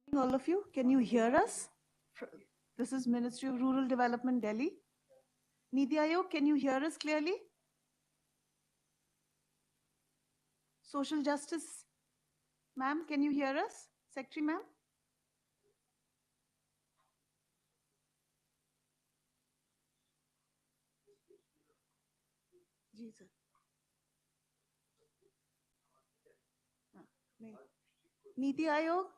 All of you, can you hear us? This is Ministry of Rural Development, Delhi. Niti Aayog, can you hear us clearly? Social Justice, ma'am, can you hear us? Secretary, ma'am? Ji sir. NITI Aayog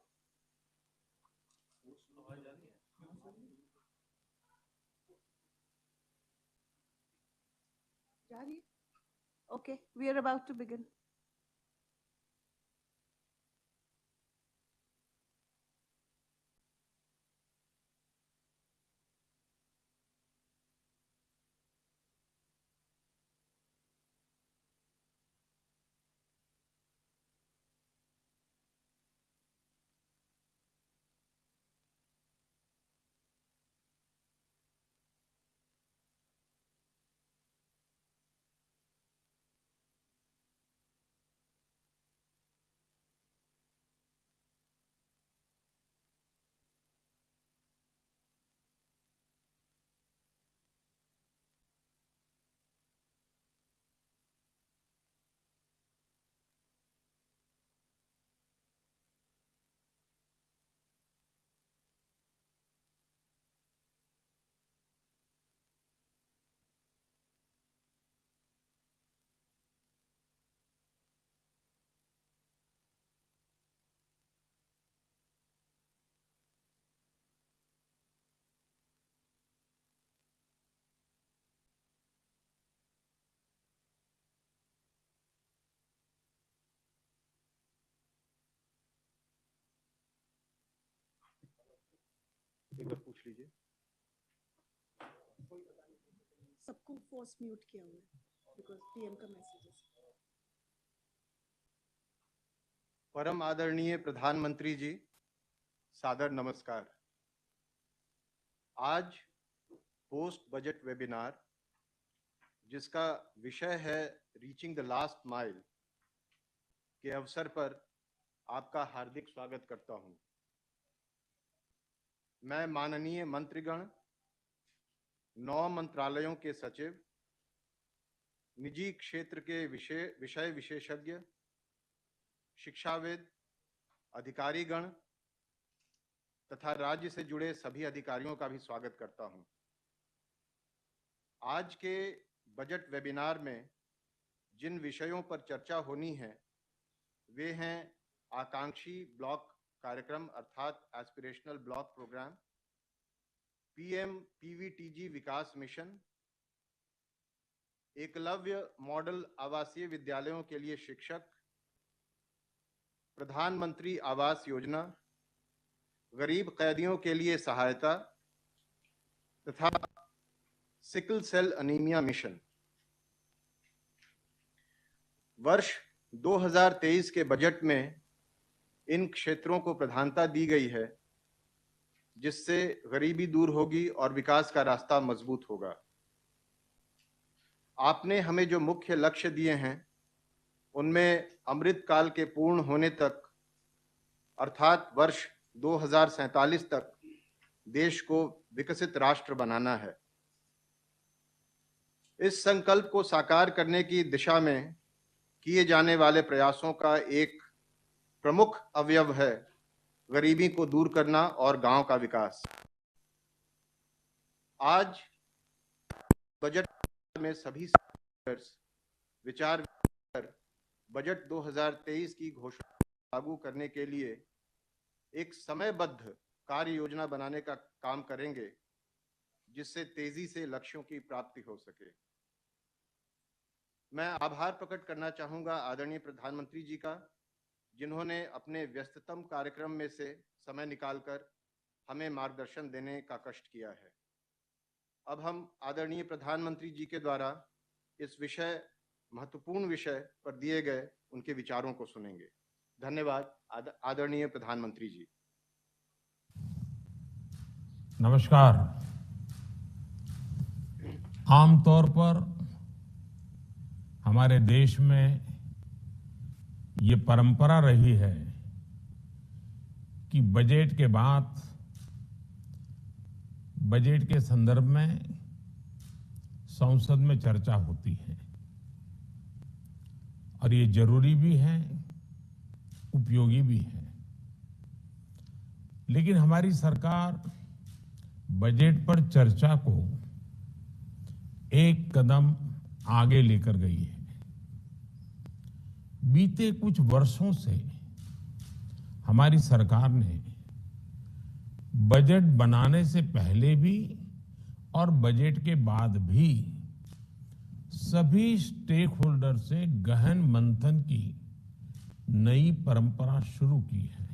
जा रही है? Okay, we are about to begin. एक बार पूछ लीजिए। सबको force mute किया हुआ है बिकॉज़ पीएम का मैसेज है। परम आदरणीय प्रधानमंत्री जी, सादर नमस्कार। आज पोस्ट बजट वेबिनार जिसका विषय है रीचिंग द लास्ट माइल के अवसर पर आपका हार्दिक स्वागत करता हूं। मैं माननीय मंत्रीगण, 9 मंत्रालयों के सचिव, निजी क्षेत्र के विषय विशेषज्ञ, शिक्षाविद, अधिकारीगण तथा राज्य से जुड़े सभी अधिकारियों का भी स्वागत करता हूं। आज के बजट वेबिनार में जिन विषयों पर चर्चा होनी है वे हैं आकांक्षी ब्लॉक कार्यक्रम अर्थात aspirational block programme, PM PVTG विकास मिशन, एकलव्य मॉडल आवासीय विद्यालयों के लिए शिक्षक, प्रधानमंत्री आवास योजना, गरीब कैदियों के लिए सहायता तथा सिकल सेल अनीमिया मिशन। वर्ष 2023 के बजट में इन क्षेत्रों को प्रधानता दी गई है, जिससे गरीबी दूर होगी और विकास का रास्ता मजबूत होगा। आपने हमें जो मुख्य लक्ष्य दिए हैं उनमें अमृत काल के पूर्ण होने तक अर्थात वर्ष 2047 तक देश को विकसित राष्ट्र बनाना है। इस संकल्प को साकार करने की दिशा में किए जाने वाले प्रयासों का एक प्रमुख अवयव है गरीबी को दूर करना और गांव का विकास। आज बजट में सभी विचार कर बजट 2023 की घोषणा लागू करने के लिए एक समयबद्ध कार्य योजना बनाने का काम करेंगे, जिससे तेजी से लक्ष्यों की प्राप्ति हो सके। मैं आभार प्रकट करना चाहूंगा आदरणीय प्रधानमंत्री जी का, जिन्होंने अपने व्यस्ततम कार्यक्रम में से समय निकालकर हमें मार्गदर्शन देने का कष्ट किया है। अब हम आदरणीय प्रधानमंत्री जी के द्वारा इस महत्वपूर्ण विषय पर दिए गए उनके विचारों को सुनेंगे। धन्यवाद आदरणीय प्रधानमंत्री जी। नमस्कार। आमतौर पर हमारे देश में ये परंपरा रही है कि बजट के बाद बजट के संदर्भ में संसद में चर्चा होती है और ये जरूरी भी है, उपयोगी भी है। लेकिन हमारी सरकार बजट पर चर्चा को एक कदम आगे लेकर गई है। बीते कुछ वर्षों से हमारी सरकार ने बजट बनाने से पहले भी और बजट के बाद भी सभी स्टेक होल्डर से गहन मंथन की नई परंपरा शुरू की है।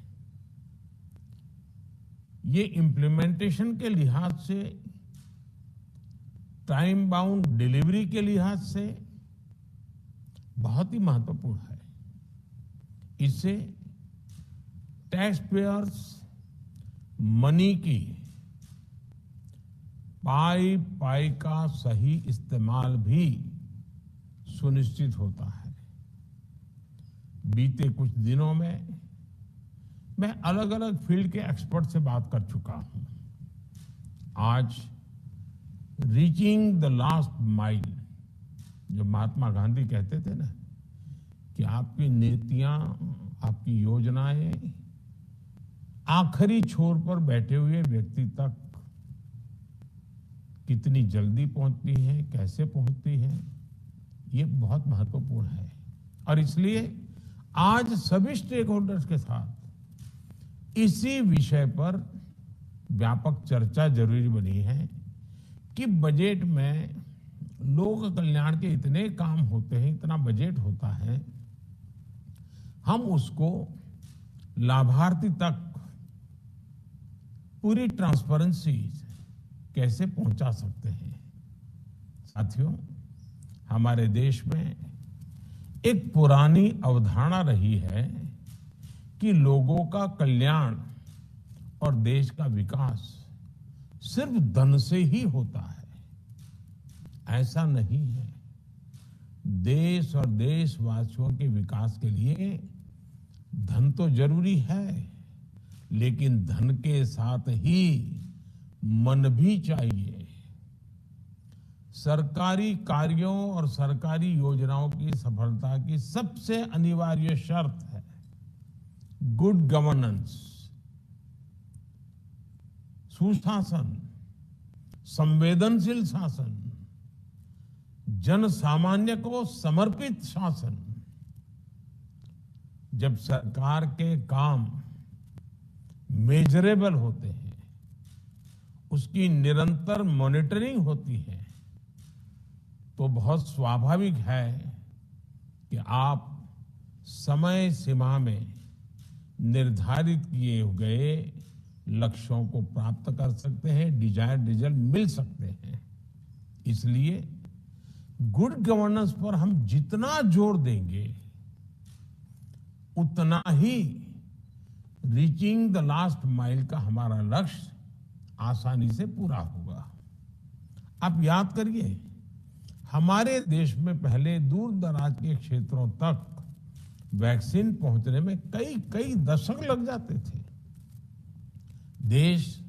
ये इम्प्लीमेंटेशन के लिहाज से, टाइम बाउंड डिलीवरी के लिहाज से बहुत ही महत्वपूर्ण है। इससे टैक्स पेयर्स मनी की पाई पाई का सही इस्तेमाल भी सुनिश्चित होता है। बीते कुछ दिनों में मैं अलग अलग फील्ड के एक्सपर्ट से बात कर चुका हूं। आज रीचिंग द लास्ट माइल, जो महात्मा गांधी कहते थे ना कि आपकी नीतियां, आपकी योजनाएं आखिरी छोर पर बैठे हुए व्यक्ति तक कितनी जल्दी पहुंचती हैं, कैसे पहुंचती हैं, ये बहुत महत्वपूर्ण है। और इसलिए आज सभी स्टेक होल्डर्स के साथ इसी विषय पर व्यापक चर्चा जरूरी बनी है कि बजट में लोक कल्याण के इतने काम होते हैं, इतना बजट होता है, हम उसको लाभार्थी तक पूरी ट्रांसपेरेंसी कैसे पहुंचा सकते हैं। साथियों, हमारे देश में एक पुरानी अवधारणा रही है कि लोगों का कल्याण और देश का विकास सिर्फ धन से ही होता है। ऐसा नहीं है। देश और देशवासियों के विकास के लिए धन तो जरूरी है, लेकिन धन के साथ ही मन भी चाहिए। सरकारी कार्यों और सरकारी योजनाओं की सफलता की सबसे अनिवार्य शर्त है गुड गवर्नेंस, सुशासन, संवेदनशील शासन, जन सामान्य को समर्पित शासन। जब सरकार के काम मेजरेबल होते हैं, उसकी निरंतर मॉनिटरिंग होती है, तो बहुत स्वाभाविक है कि आप समय सीमा में निर्धारित किए गए लक्ष्यों को प्राप्त कर सकते हैं, डिजायर्ड रिजल्ट मिल सकते हैं। इसलिए गुड गवर्नेंस पर हम जितना जोर देंगे, उतना ही रीचिंग द लास्ट माइल का हमारा लक्ष्य आसानी से पूरा होगा। आप याद करिए, हमारे देश में पहले दूर दराज के क्षेत्रों तक वैक्सीन पहुंचने में कई दशक लग जाते थे। देश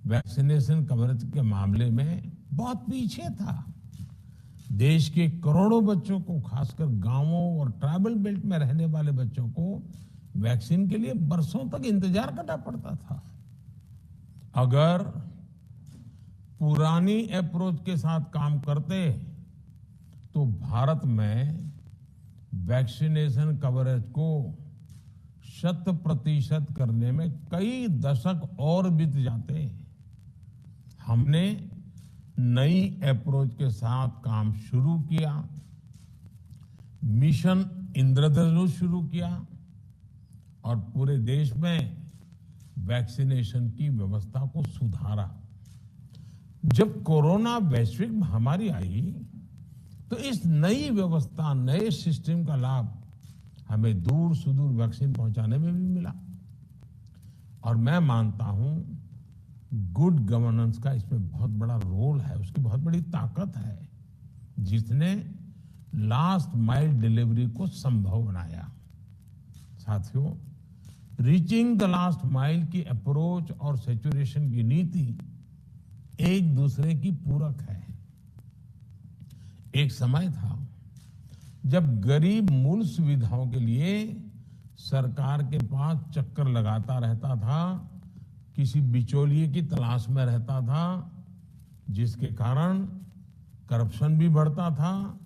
वैक्सीनेशन कवरेज के मामले में बहुत पीछे था। देश के करोड़ों बच्चों को, खासकर गांवों और ट्राइबल बेल्ट में रहने वाले बच्चों को वैक्सीन के लिए बरसों तक इंतजार करना पड़ता था। अगर पुरानी अप्रोच के साथ काम करते तो भारत में वैक्सीनेशन कवरेज को 100% करने में कई दशक और बीत जाते। हमने नई अप्रोच के साथ काम शुरू किया, मिशन इंद्रधनुष शुरू किया और पूरे देश में वैक्सीनेशन की व्यवस्था को सुधारा। जब कोरोना वैश्विक महामारी आई तो इस नई व्यवस्था, नए सिस्टम का लाभ हमें दूर सुदूर वैक्सीन पहुंचाने में भी मिला। और मैं मानता हूं गुड गवर्नेंस का इसमें बहुत बड़ा रोल है, उसकी बहुत बड़ी ताकत है, जिसने लास्ट माइल डिलीवरी को संभव बनाया। साथियों, रीचिंग द लास्ट माइल की अप्रोच और सैचुरेशन की नीति एक दूसरे की पूरक है। एक समय था जब गरीब मूल सुविधाओं के लिए सरकार के पास चक्कर लगाता रहता था, किसी बिचौलिए की तलाश में रहता था, जिसके कारण करप्शन भी बढ़ता था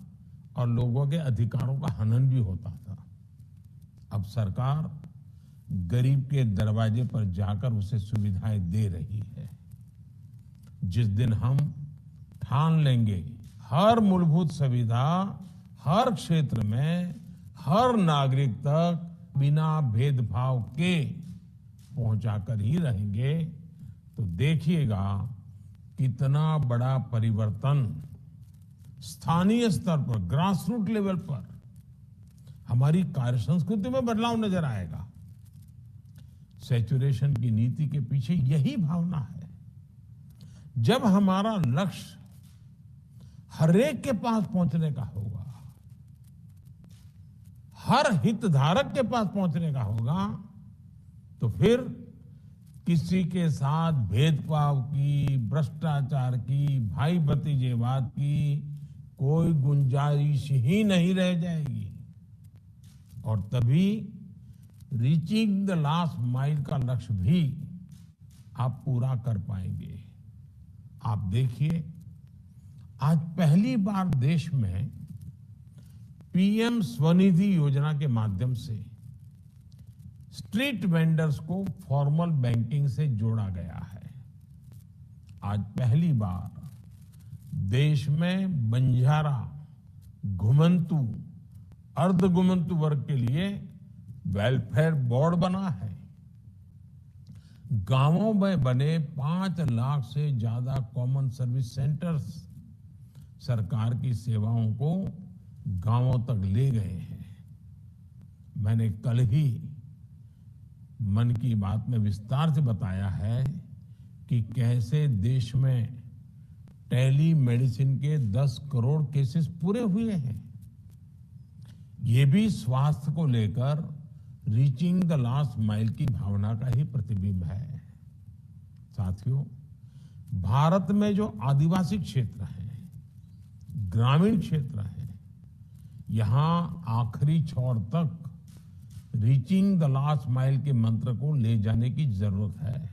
और लोगों के अधिकारों का हनन भी होता था। अब सरकार गरीब के दरवाजे पर जाकर उसे सुविधाएं दे रही है। जिस दिन हम ठान लेंगे हर मूलभूत सुविधा हर क्षेत्र में हर नागरिक तक बिना भेदभाव के पहुंचाकर ही रहेंगे, तो देखिएगा कितना बड़ा परिवर्तन स्थानीय स्तर पर, ग्रासरूट लेवल पर हमारी कार्य संस्कृति में बदलाव नजर आएगा। सैचुरेशन की नीति के पीछे यही भावना है। जब हमारा लक्ष्य हरेक के पास पहुंचने का होगा, हर हितधारक के पास पहुंचने का होगा, तो फिर किसी के साथ भेदभाव की, भ्रष्टाचार की, भाई भतीजेवाद की कोई गुंजाइश ही नहीं रह जाएगी। और तभी रीचिंग द लास्ट माइल का लक्ष्य भी आप पूरा कर पाएंगे। आप देखिए, आज पहली बार देश में पीएम स्वनिधि योजना के माध्यम से स्ट्रीट वेंडर्स को फॉर्मल बैंकिंग से जोड़ा गया है। आज पहली बार देश में बंजारा, घुमंतु, अर्धघुमंतु वर्ग के लिए वेलफेयर बोर्ड बना है। गांवों में बने 5 लाख से ज्यादा कॉमन सर्विस सेंटर्स सरकार की सेवाओं को गांवों तक ले गए हैं। मैंने कल ही मन की बात में विस्तार से बताया है कि कैसे देश में टेली मेडिसिन के 10 करोड़ केसेस पूरे हुए हैं। ये भी स्वास्थ्य को लेकर रीचिंग द लास्ट माइल की भावना का ही प्रतिबिंब है। साथियों, भारत में जो आदिवासी क्षेत्र है, ग्रामीण क्षेत्र है, यहां आखिरी छोर तक रीचिंग द लास्ट माइल के मंत्र को ले जाने की जरूरत है।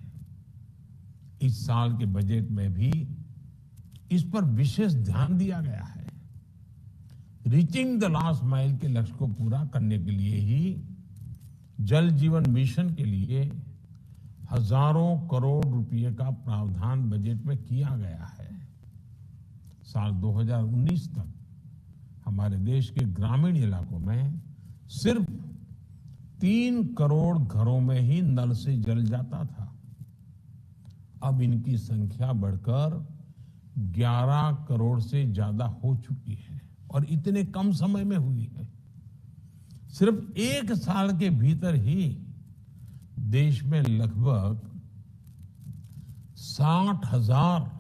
इस साल के बजट में भी इस पर विशेष ध्यान दिया गया है। रीचिंग द लास्ट माइल के लक्ष्य को पूरा करने के लिए ही जल जीवन मिशन के लिए हजारों करोड़ रुपए का प्रावधान बजट में किया गया है। साल 2019 तक हमारे देश के ग्रामीण इलाकों में सिर्फ 3 करोड़ घरों में ही नल से जल जाता था। अब इनकी संख्या बढ़कर 11 करोड़ से ज्यादा हो चुकी है और इतने कम समय में हुई है। सिर्फ 1 साल के भीतर ही देश में लगभग 60,000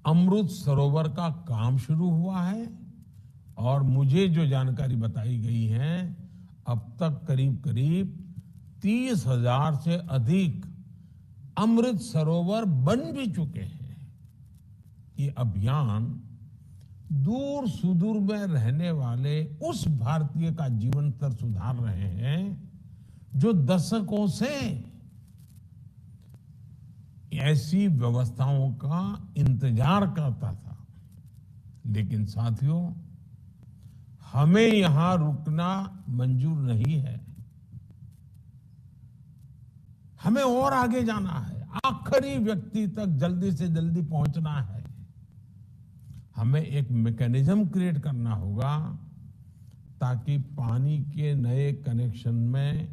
अमृत सरोवर का काम शुरू हुआ है और मुझे जो जानकारी बताई गई है, अब तक करीब करीब 30,000 से अधिक अमृत सरोवर बन भी चुके हैं। ये अभियान दूर सुदूर में रहने वाले उस भारतीय का जीवन स्तर सुधार रहे हैं जो दशकों से ऐसी व्यवस्थाओं का इंतजार करता था। लेकिन साथियों, हमें यहां रुकना मंजूर नहीं है। हमें और आगे जाना है, आखिरी व्यक्ति तक जल्दी से जल्दी पहुंचना है। हमें एक मैकेनिज्म क्रिएट करना होगा ताकि पानी के नए कनेक्शन में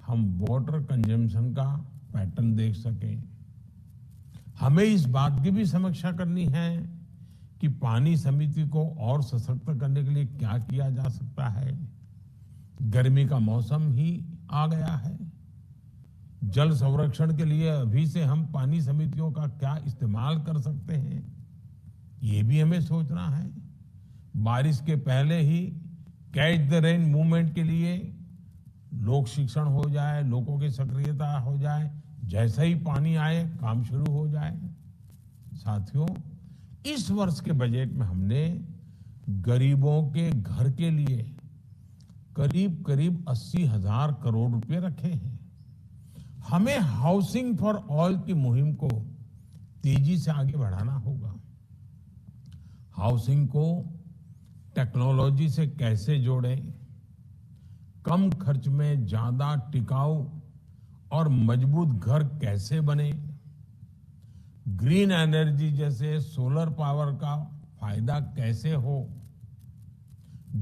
हम वाटर कंजम्पशन का पैटर्न देख सकें। हमें इस बात की भी समीक्षा करनी है कि पानी समिति को और सशक्त करने के लिए क्या किया जा सकता है। गर्मी का मौसम ही आ गया है। जल संरक्षण के लिए अभी से हम पानी समितियों का क्या इस्तेमाल कर सकते हैं, ये भी हमें सोचना है। बारिश के पहले ही कैच द रेन मूवमेंट के लिए लोक शिक्षण हो जाए, लोगों की सक्रियता हो जाए, जैसा ही पानी आए काम शुरू हो जाए। साथियों, इस वर्ष के बजट में हमने गरीबों के घर के लिए करीब करीब 80,000 करोड़ रुपए रखे हैं। हमें हाउसिंग फॉर ऑल की मुहिम को तेजी से आगे बढ़ाना होगा। हाउसिंग को टेक्नोलॉजी से कैसे जोड़ें, कम खर्च में ज्यादा टिकाऊ और मजबूत घर कैसे बने, ग्रीन एनर्जी जैसे सोलर पावर का फायदा कैसे हो,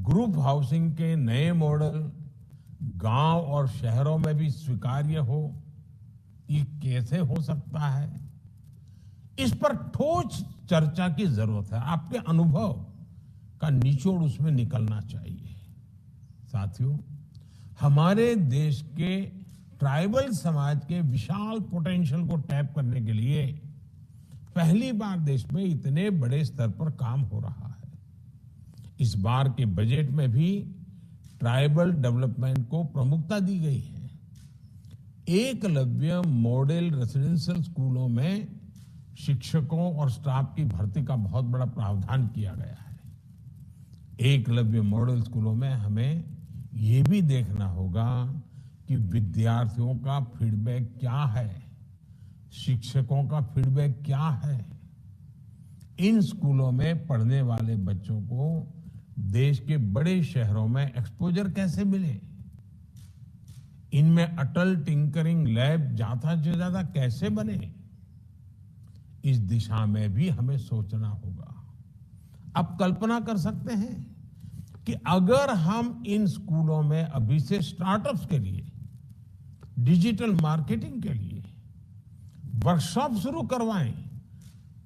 ग्रुप हाउसिंग के नए मॉडल गांव और शहरों में भी स्वीकार्य हो, ये कैसे हो सकता है, इस पर ठोस चर्चा की जरूरत है। आपके अनुभव का निचोड़ उसमें निकलना चाहिए। साथियों, हमारे देश के ट्राइबल समाज के विशाल पोटेंशियल को टैप करने के लिए पहली बार देश में इतने बड़े स्तर पर काम हो रहा है। इस बार के बजट में भी ट्राइबल डेवलपमेंट को प्रमुखता दी गई है। एकलव्य मॉडल रेसिडेंशियल स्कूलों में शिक्षकों और स्टाफ की भर्ती का बहुत बड़ा प्रावधान किया गया है। एकलव्य मॉडल स्कूलों में हमें ये भी देखना होगा कि विद्यार्थियों का फीडबैक क्या है, शिक्षकों का फीडबैक क्या है। इन स्कूलों में पढ़ने वाले बच्चों को देश के बड़े शहरों में एक्सपोजर कैसे मिले, इनमें अटल टिंकरिंग लैब ज्यादा से ज्यादा कैसे बने, इस दिशा में भी हमें सोचना होगा। आप कल्पना कर सकते हैं कि अगर हम इन स्कूलों में अभी से स्टार्टअप्स के लिए, डिजिटल मार्केटिंग के लिए वर्कशॉप शुरू करवाएं,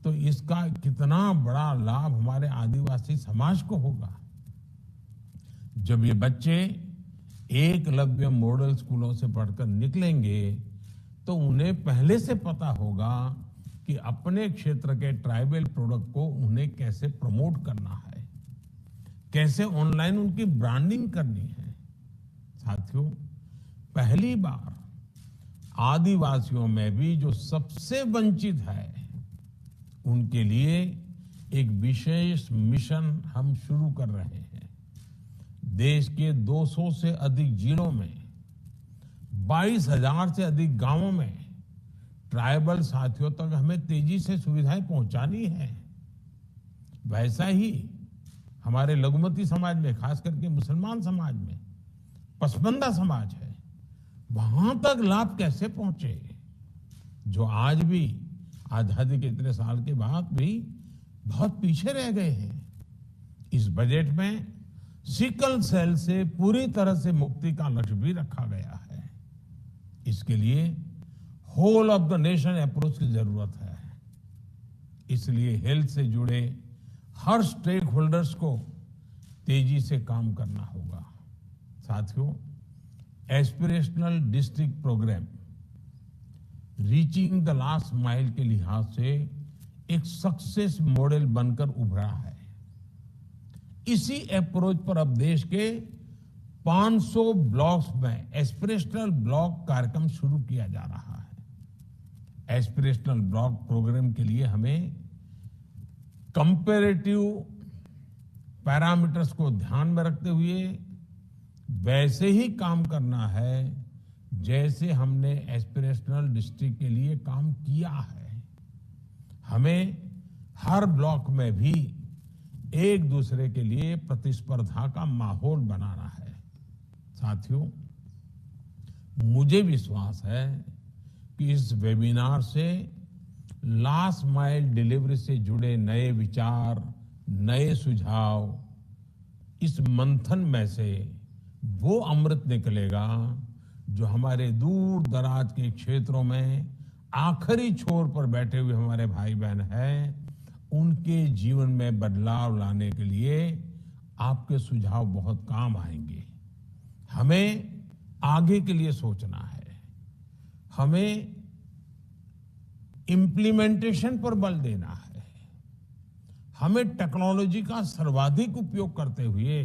तो इसका कितना बड़ा लाभ हमारे आदिवासी समाज को होगा। जब ये बच्चे एकलव्य मॉडल स्कूलों से पढ़कर निकलेंगे तो उन्हें पहले से पता होगा कि अपने क्षेत्र के ट्राइबल प्रोडक्ट को उन्हें कैसे प्रमोट करना है, कैसे ऑनलाइन उनकी ब्रांडिंग करनी है। साथियों, पहली बार आदिवासियों में भी जो सबसे वंचित है उनके लिए एक विशेष मिशन हम शुरू कर रहे हैं। देश के 200 से अधिक जिलों में 22,000 से अधिक गांवों में ट्राइबल साथियों तक हमें तेजी से सुविधाएं पहुंचानी है। वैसा ही हमारे लघुमती समाज में, खास करके मुसलमान समाज में पसमानदा समाज है, वहां तक लाभ कैसे पहुंचे, जो आज भी आजादी के इतने साल के बाद भी बहुत पीछे रह गए हैं। इस बजट में सिकल सेल से पूरी तरह से मुक्ति का लक्ष्य भी रखा गया है। इसके लिए whole of the nation approach की जरूरत है। इसलिए हेल्थ से जुड़े हर स्टेक होल्डर्स को तेजी से काम करना होगा। साथियों, aspirational district programme reaching the last mile के लिहाज से एक सक्सेस मॉडल बनकर उभरा है। इसी अप्रोच पर अब देश के 500 ब्लॉक्स में एस्पिरेशनल ब्लॉक कार्यक्रम शुरू किया जा रहा है। एस्पिरेशनल ब्लॉक प्रोग्राम के लिए हमें कंपैरेटिव पैरामीटर्स को ध्यान में रखते हुए वैसे ही काम करना है जैसे हमने एस्पिरेशनल डिस्ट्रिक्ट के लिए काम किया है। हमें हर ब्लॉक में भी एक दूसरे के लिए प्रतिस्पर्धा का माहौल बनाना है। साथियों, मुझे विश्वास है कि इस वेबिनार से लास्ट माइल डिलीवरी से जुड़े नए विचार, नए सुझाव, इस मंथन में से वो अमृत निकलेगा जो हमारे दूर दराज के क्षेत्रों में आखिरी छोर पर बैठे हुए हमारे भाई बहन हैं, उनके जीवन में बदलाव लाने के लिए आपके सुझाव बहुत काम आएंगे। हमें आगे के लिए सोचना है, हमें इम्प्लीमेंटेशन पर बल देना है, हमें टेक्नोलॉजी का सर्वाधिक उपयोग करते हुए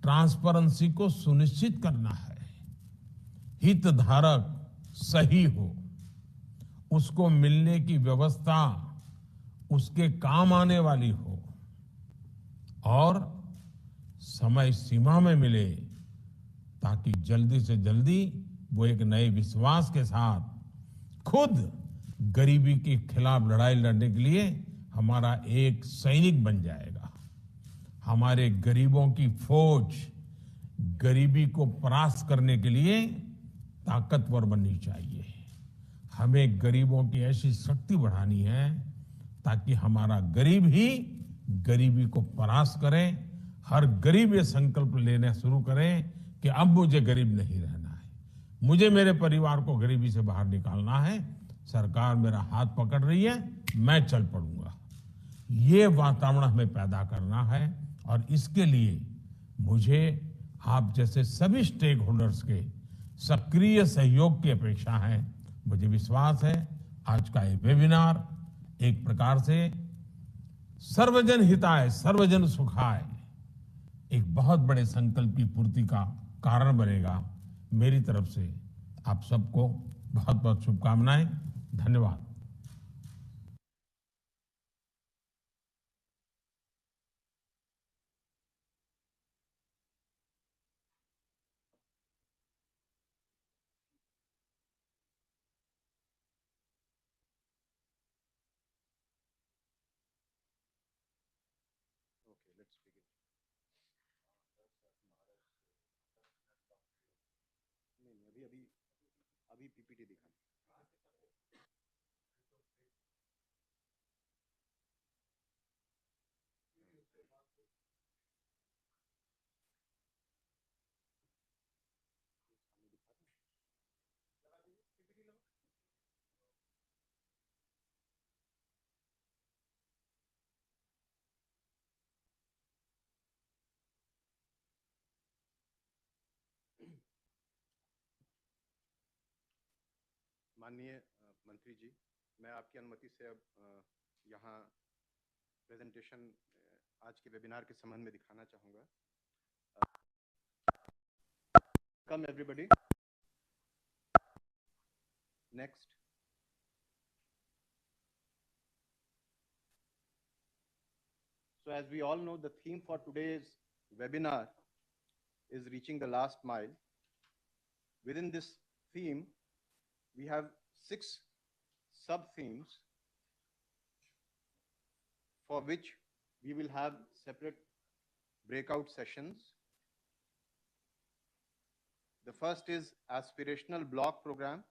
ट्रांसपेरेंसी को सुनिश्चित करना है। हितधारक सही हो, उसको मिलने की व्यवस्था उसके काम आने वाली हो और समय सीमा में मिले, ताकि जल्दी से जल्दी वो एक नए विश्वास के साथ खुद गरीबी के खिलाफ लड़ाई लड़ने के लिए हमारा एक सैनिक बन जाएगा। हमारे गरीबों की फौज गरीबी को परास्त करने के लिए ताकतवर बननी चाहिए। हमें गरीबों की ऐसी शक्ति बढ़ानी है ताकि हमारा गरीब ही गरीबी को परास्त करे। हर गरीब ये संकल्प लेना शुरू करे कि अब मुझे गरीब नहीं रहना है, मुझे मेरे परिवार को गरीबी से बाहर निकालना है। सरकार मेरा हाथ पकड़ रही है, मैं चल पड़ूंगा। ये वातावरण हमें पैदा करना है और इसके लिए मुझे आप जैसे सभी स्टेक होल्डर्स के सक्रिय सहयोग की अपेक्षा है। मुझे विश्वास है आज का ये वेबिनार एक प्रकार से सर्वजन हिताय सर्वजन सुखाय एक बहुत बड़े संकल्प की पूर्ति का कारण बनेगा। मेरी तरफ से आप सबको बहुत बहुत शुभकामनाएं। धन्यवाद। Okay, let's begin. नहीं नहीं, अभी अभी अभी पीपीटी दिखाना। माननीय मंत्री जी, मैं आपकी अनुमति से अब यहाँ प्रेजेंटेशन आज के वेबिनार के संबंध में दिखाना चाहूँगा। Welcome everybody. Next. So as we all know, the theme for today's webinar is reaching the last mile. Within this theme, we have 6 sub-themes for which we will have separate breakout sessions. The first is Aspirational Block Program.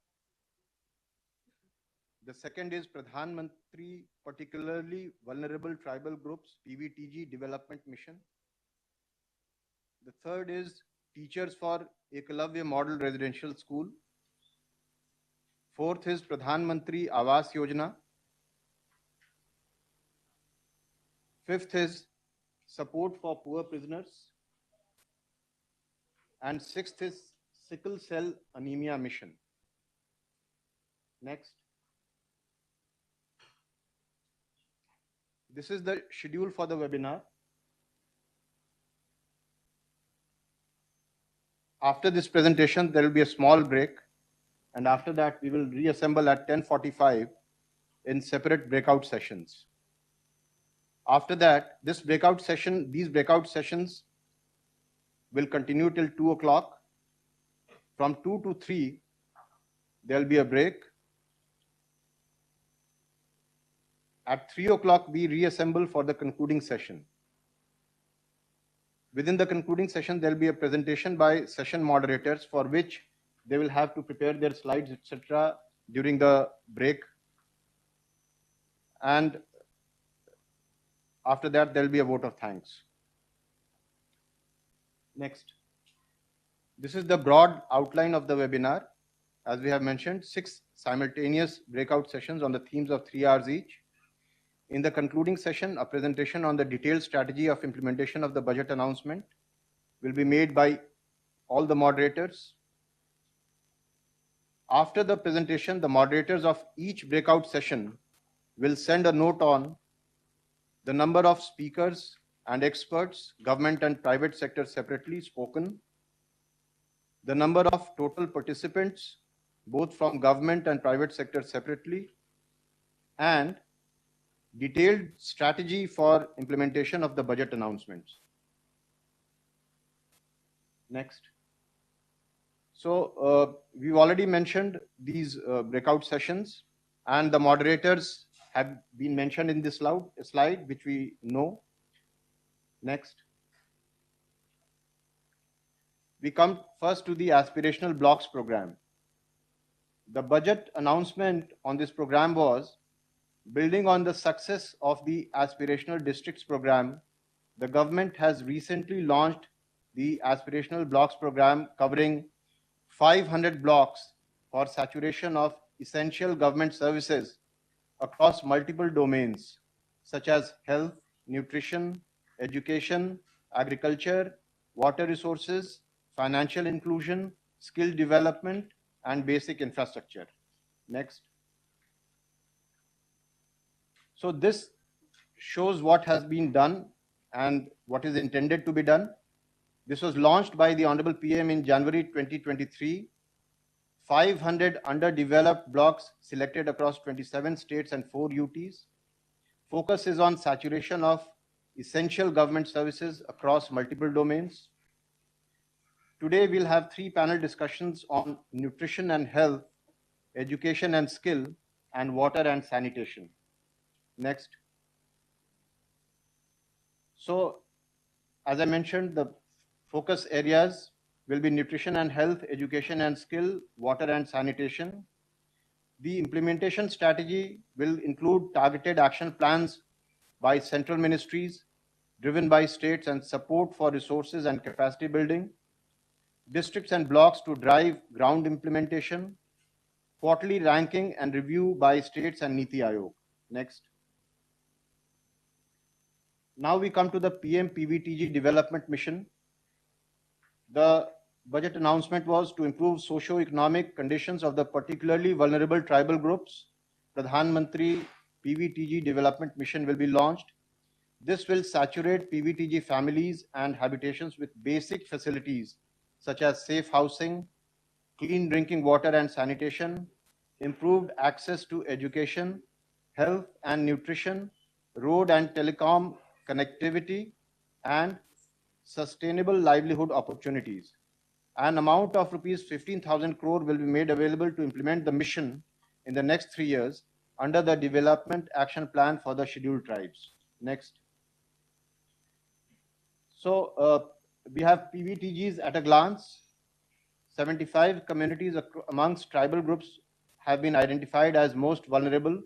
The second is Pradhan Mantri Particularly Vulnerable Tribal Groups PVTG Development Mission. The third is Teachers for Eklavya Model Residential School. Fourth is Pradhan Mantri Awas Yojana. Fifth is Support for Poor Prisoners. And sixth is Sickle Cell Anaemia Mission. Next. This is the schedule for the webinar. After this presentation, there will be a small break, and after that, we will reassemble at 10:45 in separate breakout sessions. After that, these breakout sessions will continue till 2 o'clock. From 2 to 3, there will be a break. At 3 o'clock, we reassemble for the concluding session. Within the concluding session, there will be a presentation by session moderators for which they will have to prepare their slides, etc. during the break. And after that, there will be a vote of thanks. Next. This is the broad outline of the webinar. As we have mentioned, 6 simultaneous breakout sessions on the themes of 3 hours each. In the concluding session, a presentation on the detailed strategy of implementation of the budget announcement will be made by all the moderators. After the presentation, the moderators of each breakout session will send a note on the number of speakers and experts, government and private sector separately spoken, the number of total participants, both from government and private sector separately, and detailed strategy for implementation of the budget announcements. Next. So we've already mentioned these breakout sessions, and the moderators have been mentioned in this slide, which we know. Next. We come first to the Aspirational Blocks program. The budget announcement on this program was, building on the success of the Aspirational Districts program, the government has recently launched the Aspirational Blocks program covering 500 blocks for saturation of essential government services across multiple domains such as health, nutrition, education, agriculture, water resources, financial inclusion, skill development, and basic infrastructure. Next. So this shows what has been done and what is intended to be done. This was launched by the Honorable PM in January 2023. 500 underdeveloped blocks selected across 27 states and 4 UTs. Focus is on saturation of essential government services across multiple domains. Today, we'll have 3 panel discussions on nutrition and health, education and skill, and water and sanitation. Next. So, as I mentioned, the focus areas will be nutrition and health, education and skill, water and sanitation. The implementation strategy will include targeted action plans by central ministries, driven by states, and support for resources and capacity building, districts and blocks to drive ground implementation, quarterly ranking and review by states and Niti Aayog. Next. Now we come to the PM PVTG development mission. The budget announcement was to improve socio-economic conditions of the particularly vulnerable tribal groups. Pradhan Mantri PVTG development mission will be launched. This will saturate PVTG families and habitations with basic facilities such as safe housing, clean drinking water and sanitation, improved access to education, health and nutrition, road and telecom connectivity, and sustainable livelihood opportunities. An amount of rupees 15,000 crore will be made available to implement the mission in the next 3 years under the Development Action Plan for the Scheduled Tribes. Next. So we have PVTGs at a glance. 75 communities amongst tribal groups have been identified as most vulnerable.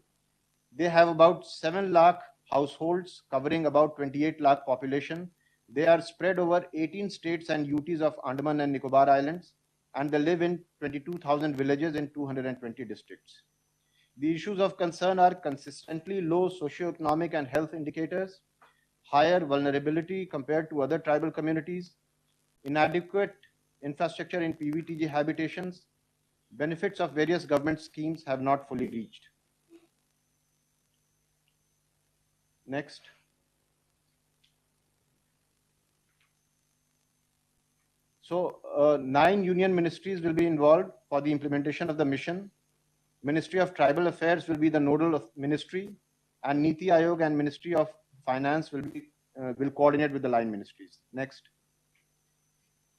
They have about 7 lakh households covering about 28 lakh population. They are spread over 18 states and UTs of Andaman and Nicobar Islands, and they live in 22,000 villages in 220 districts. The issues of concern are consistently low socioeconomic and health indicators, higher vulnerability compared to other tribal communities, inadequate infrastructure in PVTG habitations, benefits of various government schemes have not fully reached. Next. So 9 union ministries will be involved for the implementation of the mission. Ministry of Tribal Affairs will be the nodal ministry, and Niti Aayog and Ministry of Finance will coordinate with the line ministries. Next.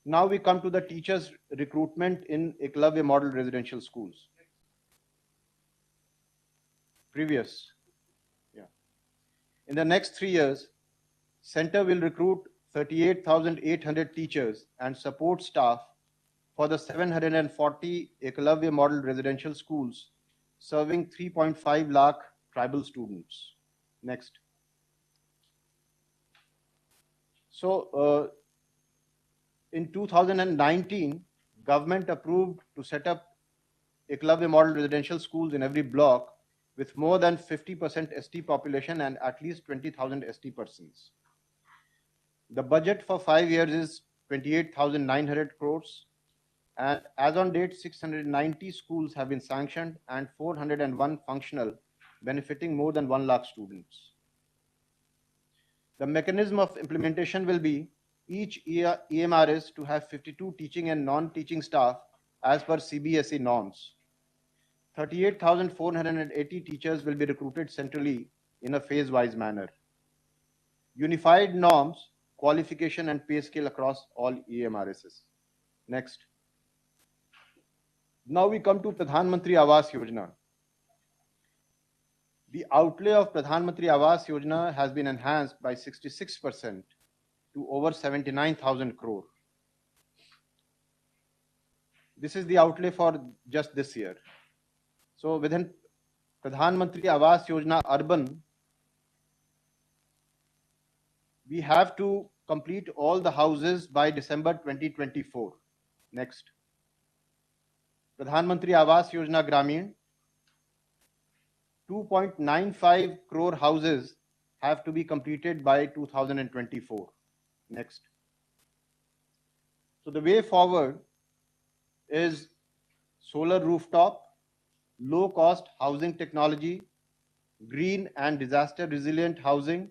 Now we come to the teachers recruitment in Eklavya model residential schools. Previous. Yeah. In the next 3 years, center will recruit 38,800 teachers and support staff for the 740 Eklavya model residential schools serving 3.5 lakh tribal students. Next. So in 2019, government approved to set up Eklavya model residential schools in every block with more than 50% ST population and at least 20,000 ST persons. The budget for 5 years is 28,900 crores, and as on date, 690 schools have been sanctioned and 401 functional, benefiting more than 1 lakh students. The mechanism of implementation will be each EMRS to have 52 teaching and non-teaching staff as per CBSE norms. 38,480 teachers will be recruited centrally in a phase-wise manner. Unified norms, qualification and pay scale across all EMRSs. Next. Now we come to Pradhan Mantri Awas Yojana. The outlay of Pradhan Mantri Awas Yojana has been enhanced by 66% to over 79,000 crore. This is the outlay for just this year. So within Pradhan Mantri Awas Yojana Urban, we have to complete all the houses by December 2024. Next. Pradhan Mantri Awas Yojana Gramin, 2.95 crore houses have to be completed by 2024. Next. So the way forward is solar rooftop, low cost housing technology, green and disaster resilient housing,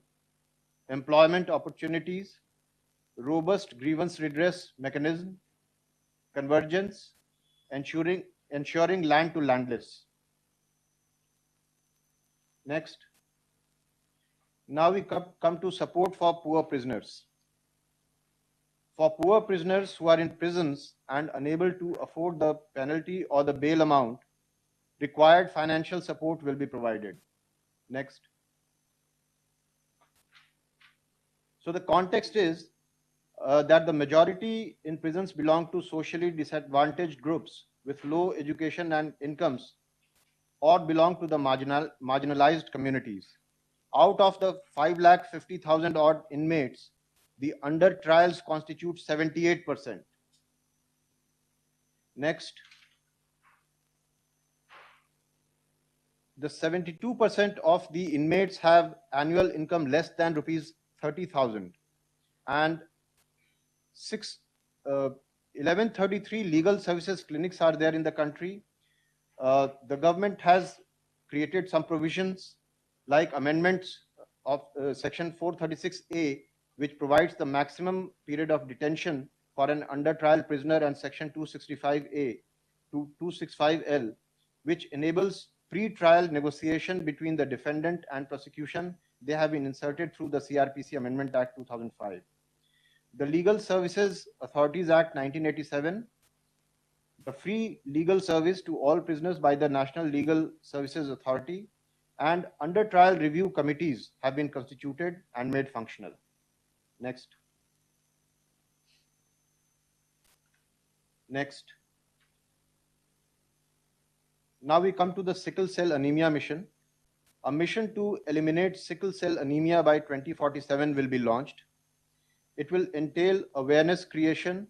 employment opportunities, robust grievance redress mechanism, convergence, ensuring land to landless. Next. Now we come to support for poor prisoners. For poor prisoners who are in prisons and unable to afford the penalty or the bail amount, required financial support will be provided. Next. So the context is that the majority in prisons belong to socially disadvantaged groups with low education and incomes, or belong to the marginalized communities. Out of the 5,50,000 odd inmates, the under trials constitute 78%. Next. The 72% of the inmates have annual income less than rupees 30,000, and 1133 legal services clinics are there in the country. The government has created some provisions like amendments of section 436A, which provides the maximum period of detention for an under trial prisoner, and section 265A to 265L, which enables pre-trial negotiation between the defendant and prosecution. They have been inserted through the CRPC Amendment Act 2005. The Legal Services Authorities Act 1987, the free legal service to all prisoners by the National Legal Services Authority, and under trial review committees have been constituted and made functional. Next. Next. Now we come to the sickle cell anemia mission. A mission to eliminate sickle cell anemia by 2047 will be launched. It will entail awareness creation,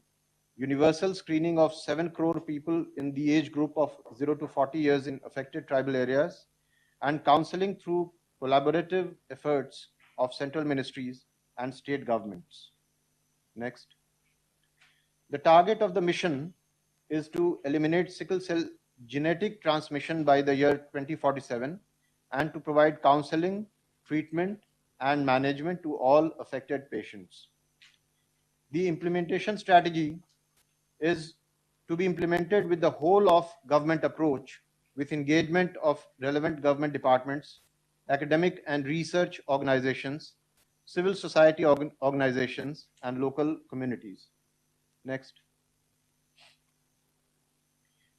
universal screening of 7 crore people in the age group of 0 to 40 years in affected tribal areas, and counseling through collaborative efforts of central ministries and state governments. Next. The target of the mission is to eliminate sickle cell genetic transmission by the year 2047 and to provide counseling, treatment, and management to all affected patients. The implementation strategy is to be implemented with the whole of government approach, with engagement of relevant government departments, academic and research organizations, civil society organizations, and local communities. Next.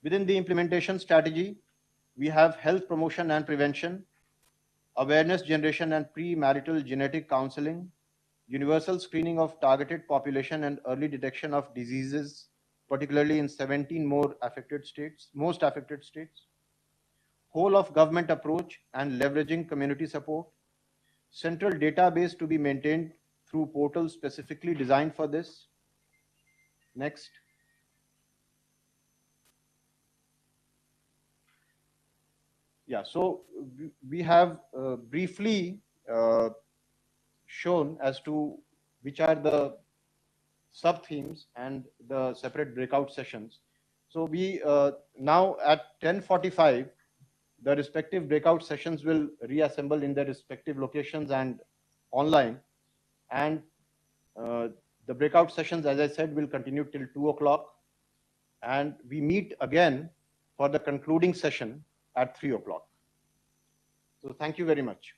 Within the implementation strategy, we have health promotion and prevention, awareness generation and premarital genetic counseling, universal screening of targeted population and early detection of diseases, particularly in 17 most affected states, whole of government approach and leveraging community support, central database to be maintained through portals specifically designed for this. Next. Yeah, so we have briefly shown as to which are the sub-themes and the separate breakout sessions. So we now at 10:45, the respective breakout sessions will reassemble in their respective locations and online. And The breakout sessions, as I said, will continue till 2 o'clock, and we meet again for the concluding session at 3 o'clock. So thank you very much.